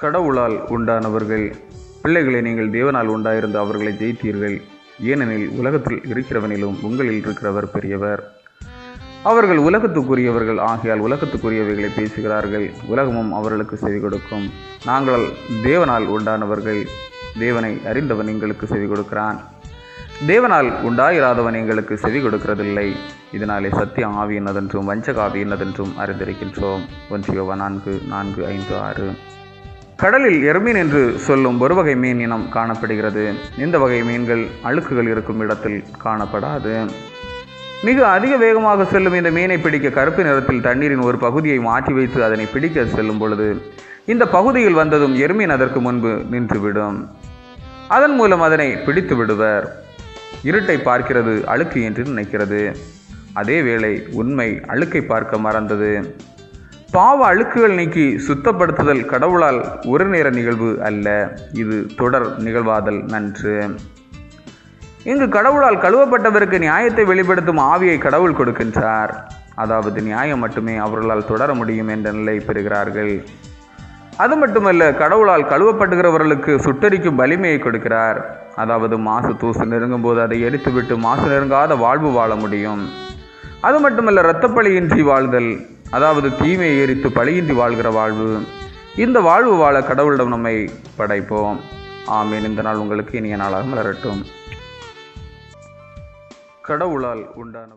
கடவுளால் உண்டானவர்கள். பிள்ளைகளை, நீங்கள் தேவனால் உண்டாயிருந்து அவர்களை ஜெயித்தீர்கள். ஏனெனில் உலகத்தில் இருக்கிறவனிலும் உங்களில் இருக்கிறவர் பெரியவர். அவர்கள் உலகத்துக்குரியவர்கள் ஆகையால் உலகத்துக்குரியவைகளை பேசுகிறார்கள். உலகமும் அவர்களுக்கு செவி கொடுக்கும். நாங்கள் தேவனால் உண்டானவர்கள். தேவனை அறிந்தவன் எங்களுக்கு செவி கொடுக்கிறான். தேவனால் உண்டாயிராதவன் எங்களுக்கு செவி கொடுக்கிறதில்லை. இதனாலே சத்திய ஆவி என்னதென்றும் வஞ்சக ஆவி என்னதென்றும் அறிந்திருக்கின்றோம். 1 யோவான் 4:4-5-6. கடலில் எர்மீன் என்று சொல்லும் ஒரு வகை மீன் இனம் காணப்படுகிறது. இந்த வகை மீன்கள் அழுக்குகள் இருக்கும் இடத்தில் காணப்படாது. மிக அதிக வேகமாக செல்லும் இந்த மீனை பிடிக்க கருப்பு நிறத்தில் தண்ணீரின் ஒரு பகுதியை மாற்றி வைத்து அதனை பிடிக்க செல்லும் பொழுது இந்த பகுதியில் வந்ததும் எர்மீன் அதற்கு முன்பு நின்றுவிடும். அதன் மூலம் அதனை பிடித்து விடுவர். இருட்டை பார்க்கிறது அழுக்கு என்று நினைக்கிறது. அதே வேளை உண்மை அழுக்கை பார்க்க மறந்தது. பாவ அழுக்குகள் நீக்கி சுத்தப்படுத்துதல் கடவுளால் ஒரு நேர நிகழ்வு அல்ல, இது தொடர் நிகழ்வாதல் நன்று. இங்கு கடவுளால் கழுவப்பட்டவருக்கு நியாயத்தை வெளிப்படுத்தும் ஆவியை கடவுள் கொடுக்கின்றார். அதாவது நியாயம் மட்டுமே அவர்களால் தொடர முடியும் என்ற நிலை பெறுகிறார்கள். அது மட்டுமல்ல, கடவுளால் கழுவப்படுகிறவர்களுக்கு சுட்டரிக்கும் வலிமையை கொடுக்கிறார். அதாவது மாசு தூசு நெருங்கும் போது அதை எரித்துவிட்டு மாசு நெருங்காத வாழ்வு வாழ முடியும். அது மட்டுமல்ல, இரத்தப்பழியின்றி வாழ்தல், அதாவது தீமையை எரித்து பழியின்றி வாழ்கிற வாழ்வு. இந்த வாழ்வு வாழ கடவுளிடம் நம்மை படைப்போம். ஆமீன். இந்த நாள் உங்களுக்கு இனிய நாளாக மலரட்டும். கடவுளால் உண்டானவர்.